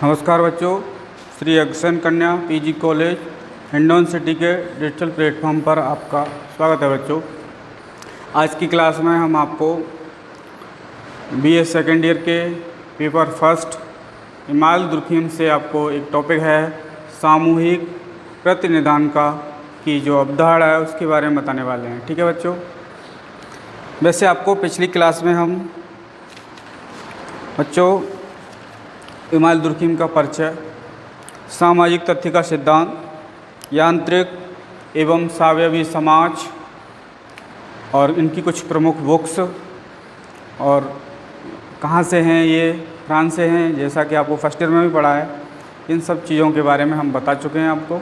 नमस्कार बच्चों, श्री अग्रसेन कन्या पीजी कॉलेज हिंडौन सिटी के डिजिटल प्लेटफॉर्म पर आपका स्वागत है। बच्चों, आज की क्लास में हम आपको बीए सेकेंड ईयर के पेपर फर्स्ट इमाल दुर्खीम से आपको एक टॉपिक है सामूहिक प्रतिनिधान का की जो अवधारणा है उसके बारे में बताने वाले हैं। ठीक है बच्चों, वैसे आपको पिछली क्लास में हम बच्चों इमाल दुर्खीम का परिचय, सामाजिक तथ्य का सिद्धांत, यांत्रिक एवं सावयवी समाज और इनकी कुछ प्रमुख बुक्स और कहाँ से हैं, ये फ्रांस से हैं जैसा कि आपको फर्स्ट ईयर में भी पढ़ा है। इन सब चीज़ों के बारे में हम बता चुके हैं आपको।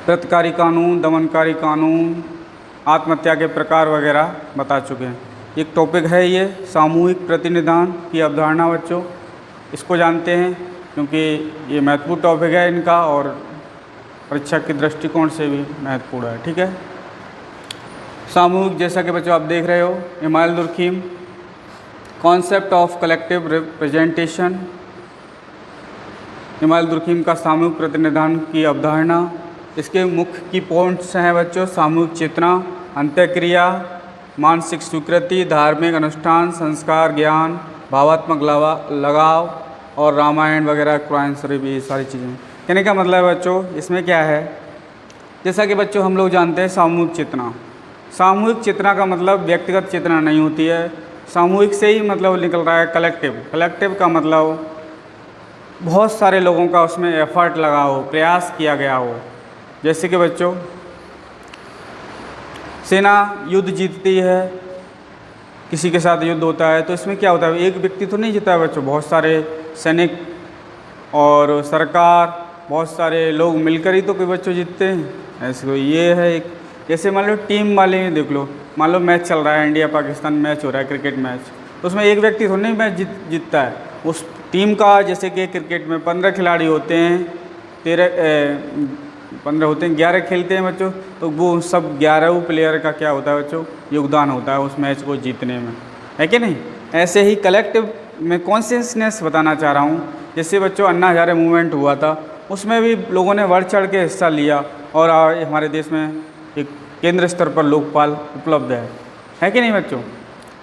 प्रतिकारी कानून, दमनकारी कानून, आत्महत्या के प्रकार वगैरह बता चुके हैं। एक टॉपिक है ये सामूहिक प्रतिनिधान की अवधारणा। बच्चों, इसको जानते हैं क्योंकि ये महत्वपूर्ण टॉपिक है इनका और परीक्षा के दृष्टिकोण से भी महत्वपूर्ण है। ठीक है, सामूहिक जैसा कि बच्चों आप देख रहे हो, Emile Durkheim concept of collective representation, Emile Durkheim का सामूहिक प्रतिनिधान की अवधारणा। इसके मुख्य की पॉइंट्स हैं बच्चों, सामूहिक चेतना, अंत्यक्रिया, मानसिक स्वीकृति, धार्मिक अनुष्ठान, संस्कार, ज्ञान, भावात्मक लगाव और रामायण वगैरह, कुरान शरीफ, ये सारी चीज़ें। कहने का मतलब है बच्चों इसमें क्या है, जैसा कि बच्चों हम लोग जानते हैं सामूहिक चेतना। सामूहिक चेतना का मतलब व्यक्तिगत चेतना नहीं होती है, सामूहिक से ही मतलब निकल रहा है कलेक्टिव। कलेक्टिव का मतलब बहुत सारे लोगों का उसमें एफर्ट लगा हो, प्रयास किया गया हो। जैसे कि बच्चों सेना युद्ध जीतती है, किसी के साथ युद्ध होता है तो इसमें क्या होता है, एक व्यक्ति तो नहीं जीता है बच्चों, बहुत सारे सैनिक और सरकार, बहुत सारे लोग मिलकर ही तो कोई बच्चों जीतते हैं। ऐसे कोई ये है एक, जैसे मान लो टीम वाले ही देख लो, मान लो मैच चल रहा है, इंडिया पाकिस्तान मैच हो रहा है, क्रिकेट मैच, तो उसमें एक व्यक्ति तो नहीं मैच जीतता है, उस टीम का। जैसे कि क्रिकेट में 15 खिलाड़ी होते हैं, 15 होते हैं, 11 खेलते हैं बच्चों, तो वो सब 11 प्लेयर का क्या होता है बच्चों, योगदान होता है उस मैच को जीतने में, है कि नहीं। ऐसे ही कलेक्टिव में कॉन्शियसनेस बताना चाह रहा हूँ। जैसे बच्चों अन्ना हजारे मूवमेंट हुआ था, उसमें भी लोगों ने बढ़ चढ़ के हिस्सा लिया और हमारे देश में एक केंद्र स्तर पर लोकपाल उपलब्ध है कि नहीं बच्चों।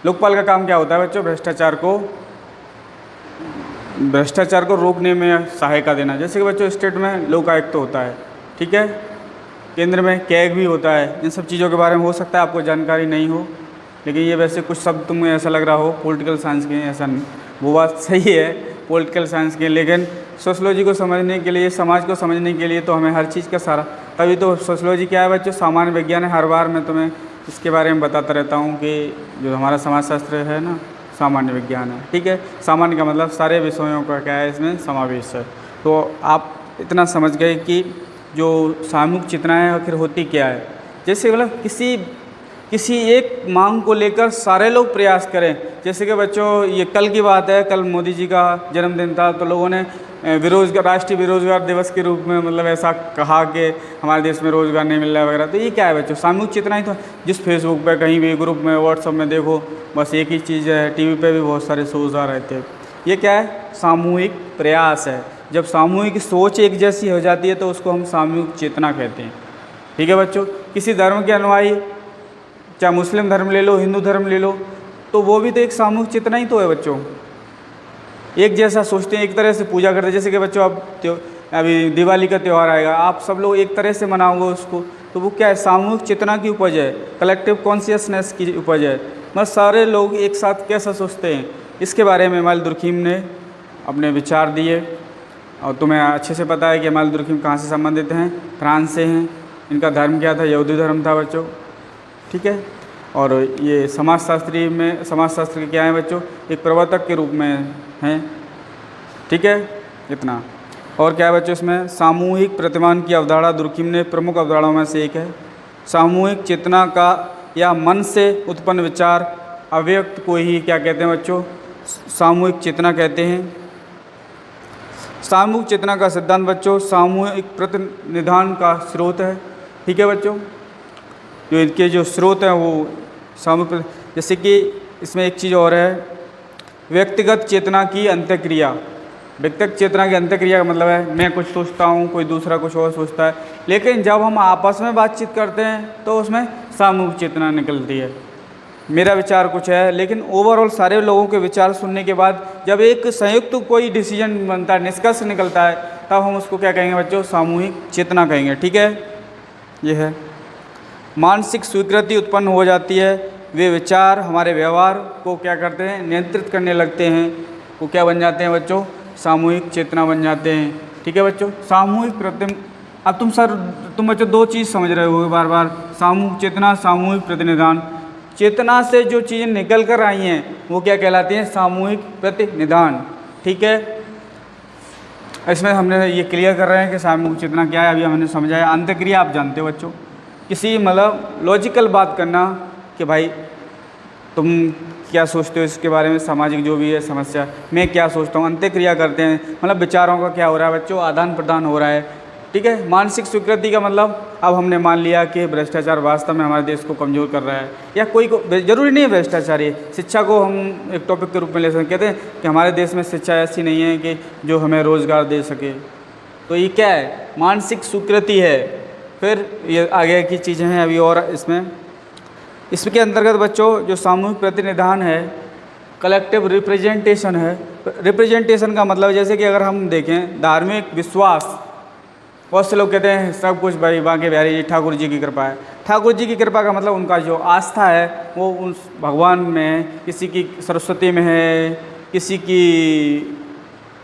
लोकपाल का काम क्या होता है बच्चों, भ्रष्टाचार को रोकने में सहायता देना। जैसे कि बच्चों स्टेट में लोकायुक्त तो होता है, ठीक है, केंद्र में कैग भी होता है। इन सब चीज़ों के बारे में हो सकता है आपको जानकारी नहीं हो, लेकिन ये वैसे कुछ शब्द तुम्हें ऐसा लग रहा हो पॉलिटिकल साइंस के, ऐसा वो बात सही है पॉलिटिकल साइंस के, लेकिन सोशलॉजी को समझने के लिए, समाज को समझने के लिए तो हमें हर चीज़ का सारा, तभी तो सोशलॉजी क्या है बच्चों, सामान्य विज्ञान है। हर बार मैं तुम्हें इसके बारे में बताता रहता हूँ कि जो हमारा समाजशास्त्र है ना, सामान्य विज्ञान है। ठीक है, सामान्य का मतलब सारे विषयों का क्या है, इसमें समावेश है। तो आप इतना समझ गए कि जो सामूहिक चेतना है आखिर होती क्या है। जैसे मतलब किसी एक मांग को लेकर सारे लोग प्रयास करें। जैसे कि बच्चों ये कल की बात है, कल मोदी जी का जन्मदिन था, तो लोगों ने राष्ट्रीय बेरोजगार दिवस के रूप में मतलब ऐसा कहा कि हमारे देश में रोज़गार नहीं मिल रहा है वगैरह। तो ये क्या है बच्चों, सामूहिक चेतना ही तो। जिस फेसबुक पे, कहीं भी ग्रुप में, व्हाट्सअप में देखो, बस एक ही चीज़ है। टीवी पे भी बहुत सारे शोज़ आ रहे थे। ये क्या है, सामूहिक प्रयास है। जब सामूहिक सोच एक जैसी हो जाती है तो उसको हम सामूहिक चेतना कहते हैं। ठीक है बच्चों, किसी धर्म के अनुयायी, चाहे मुस्लिम धर्म ले लो, हिंदू धर्म ले लो, तो वो भी तो एक सामूहिक चेतना ही तो है बच्चों। एक जैसा सोचते हैं, एक तरह से पूजा करते हैं। जैसे कि बच्चों अब अभी दिवाली का त्यौहार आएगा, आप सब लोग एक तरह से मनाओगे उसको, तो वो क्या है, सामूहिक चेतना की उपज है, कलेक्टिव कॉन्शियसनेस की उपज है। मतलब सारे लोग एक साथ कैसा सोचते हैं, इसके बारे में इमाल दुर्खीम ने अपने विचार दिए। और तुम्हें अच्छे से पता है कि इमाल दुर्खीम कहाँ से संबंधित हैं, फ्रांस से हैं। इनका धर्म क्या था, यहूदी धर्म था बच्चों। ठीक है, और ये समाजशास्त्र के क्या है बच्चों, एक प्रवर्तक के रूप में हैं। ठीक है, इतना। और क्या है बच्चों, इसमें सामूहिक प्रतिमान की अवधारणा दुर्खीम ने प्रमुख अवधारणाओं में से एक है। सामूहिक चेतना का या मन से उत्पन्न विचार अव्यक्त को ही क्या कहते हैं बच्चों, सामूहिक चेतना कहते हैं। सामूहिक चेतना का सिद्धांत बच्चों सामूहिक प्रतिनिधान का स्रोत है। ठीक है बच्चों, जो इनके जो स्रोत हैं वो सामूहिक, जैसे कि इसमें एक चीज़ और है, व्यक्तिगत चेतना की अंत्यक्रिया। व्यक्तिगत चेतना की अंतःक्रिया का मतलब है मैं कुछ सोचता हूँ, कोई दूसरा कुछ और सोचता है, लेकिन जब हम आपस में बातचीत करते हैं तो उसमें सामूहिक चेतना निकलती है। मेरा विचार कुछ है, लेकिन ओवरऑल सारे लोगों के विचार सुनने के बाद जब एक संयुक्त कोई डिसीजन बनता है, निष्कर्ष निकलता है, तब हम उसको क्या कहेंगे बच्चों? सामूहिक चेतना कहेंगे। ठीक है, ये है। मानसिक स्वीकृति उत्पन्न हो जाती है, वे विचार हमारे व्यवहार को क्या करते हैं? नियंत्रित करने लगते हैं। वो क्या बन जाते हैं बच्चों? सामूहिक चेतना बन जाते हैं। ठीक है बच्चों, सामूहिक प्रतिम अब तुम बच्चों दो चीज़ समझ रहे हो बार बार, सामूहिक चेतना, सामूहिक प्रतिनिधान। चेतना से जो चीज़ें निकल कर आई हैं वो क्या कहलाती हैं? सामूहिक प्रतिनिधान। ठीक है, इसमें हमने ये क्लियर कर रहे हैं कि सामूहिक चेतना क्या है, अभी हमने समझाया। अंतःक्रिया आप जानते हो बच्चों, किसी मतलब लॉजिकल बात करना कि भाई तुम क्या सोचते हो इसके बारे में, सामाजिक जो भी है समस्या, मैं क्या सोचता हूँ, अंतःक्रिया करते हैं, मतलब विचारों का क्या हो रहा है बच्चों? आदान प्रदान हो रहा है। ठीक है, मानसिक स्वीकृति का मतलब अब हमने मान लिया कि भ्रष्टाचार वास्तव में हमारे देश को कमज़ोर कर रहा है, या कोई को जरूरी नहीं है भ्रष्टाचार, ये शिक्षा को हम एक टॉपिक के रूप में ले सकते, कहते हैं कि हमारे देश में शिक्षा ऐसी नहीं है कि जो हमें रोज़गार दे सके, तो ये क्या है? मानसिक स्वीकृति है। फिर ये आगे की चीज़ें हैं अभी और इसके अंतर्गत बच्चों जो सामूहिक प्रतिनिधान है, कलेक्टिव रिप्रेजेंटेशन है। रिप्रेजेंटेशन का मतलब जैसे कि अगर हम देखें धार्मिक विश्वास, बहुत से लोग कहते हैं सब कुछ भाई बांके बिहारी जी ठाकुर जी की कृपा है। ठाकुर जी की कृपा का मतलब उनका जो आस्था है वो उस भगवान में है, किसी की सरस्वती में है, किसी की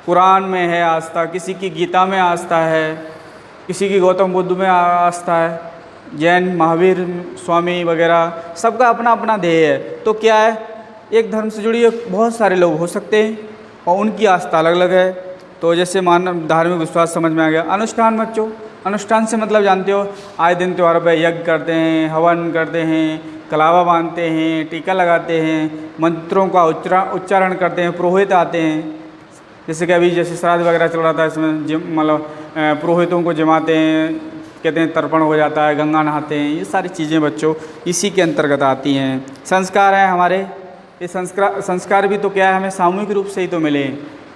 कुरान में है आस्था, किसी की गीता में आस्था है, किसी की गौतम बुद्ध में आस्था है, जैन महावीर स्वामी वगैरह, सबका अपना अपना ध्येय है। तो क्या है, एक धर्म से जुड़ी बहुत सारे लोग हो सकते हैं और उनकी आस्था अलग अलग है। तो जैसे मान धार्मिक विश्वास समझ में आ गया। अनुष्ठान बच्चों, अनुष्ठान से मतलब जानते हो, आए दिन त्योहारों पर यज्ञ करते हैं, हवन करते हैं, कलावा बांधते हैं, टीका लगाते हैं, मंत्रों का उच्चारण करते हैं, पुरोहित आते हैं। जैसे कि अभी जैसे श्राद्ध वगैरह चल रहा था, इसमें मतलब पुरोहितों को जमाते हैं, कहते हैं तर्पण हो जाता है, गंगा नहाते हैं, ये सारी चीज़ें बच्चों इसी के अंतर्गत आती हैं। संस्कार हैं हमारे, ये संस्कार भी तो क्या है, हमें सामूहिक रूप से ही तो मिले,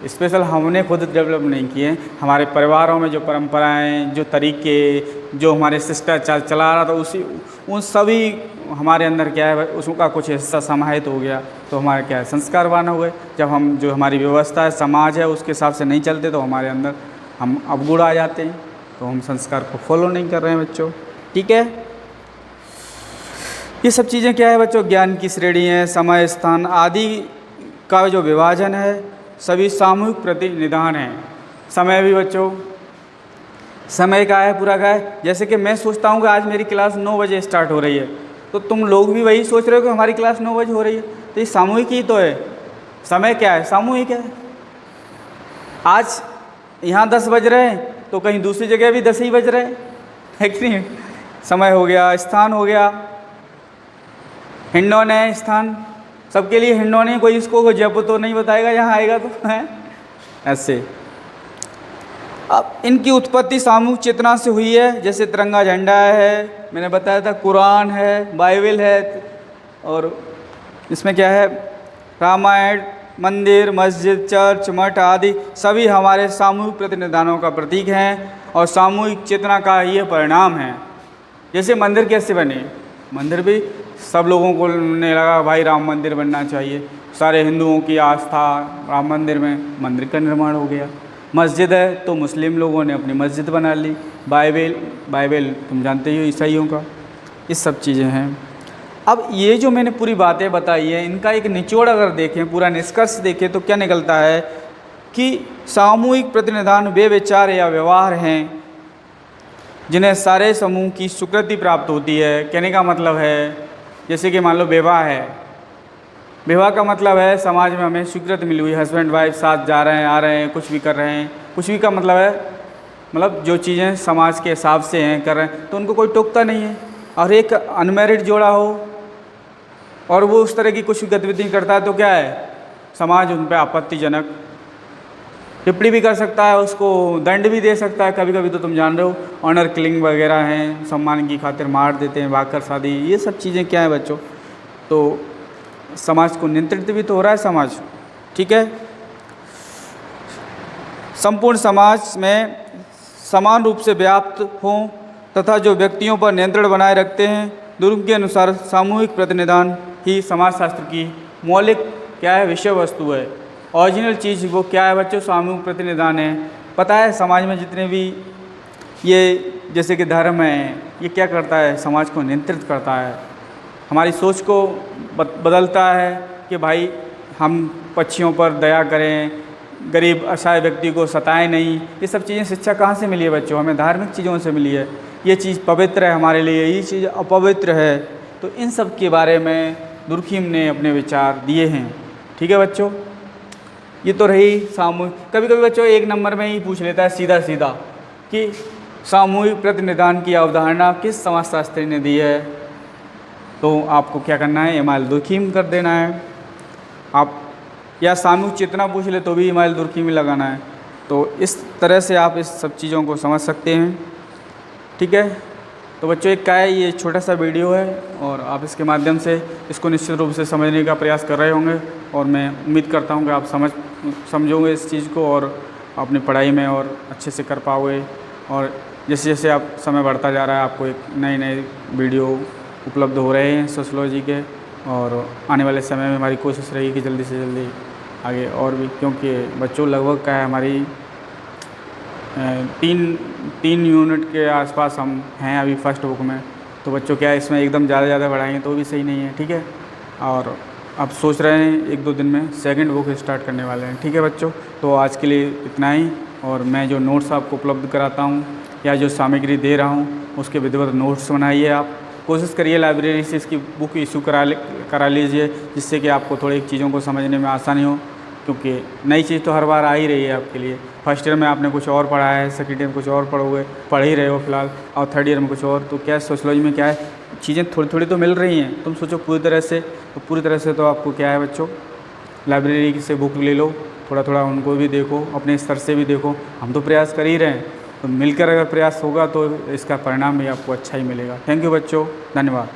स्पेशल हमने खुद डेवलप नहीं किए। हमारे परिवारों में जो परंपराएं, जो तरीके, जो हमारे शिष्टाचार चला रहा था, उन सभी हमारे अंदर क्या है उसका कुछ हिस्सा समाहित हो गया, तो हमारे क्या है संस्कारवान हो गए। जब हम जो हमारी व्यवस्था है, समाज है, उसके हिसाब से नहीं चलते तो हमारे अंदर हम अवगुण आ जाते हैं, तो हम संस्कार को फॉलो नहीं कर रहे हैं बच्चों। ठीक है, ये सब चीज़ें क्या है बच्चों? ज्ञान की श्रेणी है, समय स्थान आदि का जो विभाजन है सभी सामूहिक प्रतिनिधान है। समय भी बच्चों, समय का है पूरा का है। जैसे कि मैं सोचता हूँ कि आज मेरी क्लास 9 बजे स्टार्ट हो रही है, तो तुम लोग भी वही सोच रहे हो कि हमारी क्लास 9 बजे हो रही है, तो ये सामूहिक ही तो है। समय क्या है? सामूहिक है। आज यहाँ 10 बज रहे हैं तो कहीं दूसरी जगह भी 10 ही बज रहे हैं, है कि नहीं? समय हो गया, स्थान हो गया, हिंडौन है स्थान, सबके लिए हिंडौन है, कोई इसको जयपुर तो नहीं बताएगा यहाँ आएगा तो, है ऐसे। अब इनकी उत्पत्ति सामूहिक चेतना से हुई है। जैसे तिरंगा झंडा है, मैंने बताया था, कुरान है, बाइबल है, और इसमें क्या है, रामायण, मंदिर, मस्जिद, चर्च, मठ आदि सभी हमारे सामूहिक प्रतिनिधानों का प्रतीक हैं और सामूहिक चेतना का ये परिणाम है। जैसे मंदिर कैसे बने? मंदिर भी सब लोगों को ने लगा भाई राम मंदिर बनना चाहिए, सारे हिंदुओं की आस्था राम मंदिर में, मंदिर का निर्माण हो गया। मस्जिद है तो मुस्लिम लोगों ने अपनी मस्जिद बना ली। बाइबल तुम जानते ही हो ईसाइयों का, ये सब चीज़ें हैं। अब ये जो मैंने पूरी बातें बताई है, इनका एक निचोड़ अगर देखें, पूरा निष्कर्ष देखें तो क्या निकलता है कि सामूहिक प्रतिनिधान वे विचार या व्यवहार हैं जिन्हें सारे समूह की स्वीकृति प्राप्त होती है। कहने का मतलब है जैसे कि मान लो विवाह है, विवाह का मतलब है समाज में हमें स्वीकृति मिली हुई, हस्बैंड वाइफ साथ जा रहे हैं, आ रहे हैं, कुछ भी कर रहे हैं। कुछ भी का मतलब है, मतलब जो चीज़ें समाज के हिसाब से हैं कर रहे हैं, तो उनको कोई टोकता नहीं है। और एक अनमैरिड जोड़ा हो और वो उस तरह की कुछ गतिविधि करता है तो क्या है, समाज उन पर आपत्तिजनक टिप्पणी भी कर सकता है, उसको दंड भी दे सकता है। कभी कभी तो तुम जान रहे हो ऑनर किलिंग वगैरह हैं, सम्मान की खातिर मार देते हैं, भागकर शादी, ये सब चीज़ें क्या है बच्चों, तो समाज को नियंत्रित भी तो हो रहा है समाज। ठीक है, संपूर्ण समाज में समान रूप से व्याप्त हों तथा जो व्यक्तियों पर नियंत्रण बनाए रखते हैं। दुर्ग के अनुसार सामूहिक प्रतिनिधान ही समाजशास्त्र की मौलिक क्या है, विषय वस्तु है। ओरिजिनल चीज़ वो क्या है बच्चों, सामूहिक प्रतिनिधान है। पता है समाज में जितने भी ये जैसे कि धर्म है, ये क्या करता है, समाज को नियंत्रित करता है, हमारी सोच को बदलता है कि भाई हम पक्षियों पर दया करें, गरीब असहाय व्यक्ति को सताएं नहीं। ये सब चीज़ें शिक्षा कहाँ से मिली है बच्चों, हमें धार्मिक चीज़ों से मिली है। ये चीज़ पवित्र है हमारे लिए, ये चीज़ अपवित्र है। तो इन सब के बारे में दुर्खिम ने अपने विचार दिए हैं। ठीक है बच्चों, ये तो रही सामूहिक। कभी कभी बच्चों एक नंबर में ही पूछ लेता है सीधा सीधा कि सामूहिक प्रतिनिधान की अवधारणा किस समाजशास्त्री ने दी है। तो आपको क्या करना है, इमाइल दुर्खिम कर देना है। आप या सामूहिक चेतना पूछ ले तो भी इमाइल दुर्खिम ही लगाना है। तो इस तरह से आप इस सब चीज़ों को समझ सकते हैं। ठीक है, तो बच्चों एक क्या है, ये छोटा सा वीडियो है और आप इसके माध्यम से इसको निश्चित रूप से समझने का प्रयास कर रहे होंगे और मैं उम्मीद करता हूँ कि आप समझोगे इस चीज़ को और अपनी पढ़ाई में और अच्छे से कर पाओगे। और जैसे जैसे आप समय बढ़ता जा रहा है आपको एक नए नए वीडियो उपलब्ध हो रहे हैं सोशियोलॉजी के, और आने वाले समय में हमारी कोशिश रहेगी कि जल्दी से जल्दी आगे और भी, क्योंकि बच्चों लगभग क्या है हमारी तीन यूनिट के आसपास हम हैं अभी फर्स्ट बुक में। तो बच्चों क्या है इसमें एकदम ज़्यादा बढ़ाएंगे तो भी सही नहीं है। ठीक है, और अब सोच रहे हैं एक दो दिन में सेकंड बुक स्टार्ट करने वाले हैं। ठीक है बच्चों, तो आज के लिए इतना ही। और मैं जो नोट्स आपको उपलब्ध कराता हूँ या जो सामग्री दे रहा हूँ उसके विधिवत नोट्स बनाइए। आप कोशिश करिए लाइब्रेरी से इसकी बुक इशू करा लीजिए, जिससे कि आपको थोड़ी चीज़ों को समझने में आसानी हो, क्योंकि नई चीज़ तो हर बार आ ही रही है आपके लिए। फर्स्ट ईयर में आपने कुछ और पढ़ा है, सेकंड ईयर में कुछ और पढ़ ही रहे हो फिलहाल, और थर्ड ईयर में कुछ और। तो क्या है सोशियोलॉजी में क्या है चीज़ें थोड़ी थोड़ी तो मिल रही हैं। तुम सोचो पूरी तरह से तो आपको क्या है बच्चों, लाइब्रेरी से बुक ले लो, थोड़ा थोड़ा उनको भी देखो, अपने स्तर से भी देखो। हम तो प्रयास कर ही रहे हैं, तो मिलकर अगर प्रयास होगा तो इसका परिणाम भी आपको अच्छा ही मिलेगा। थैंक यू बच्चों, धन्यवाद।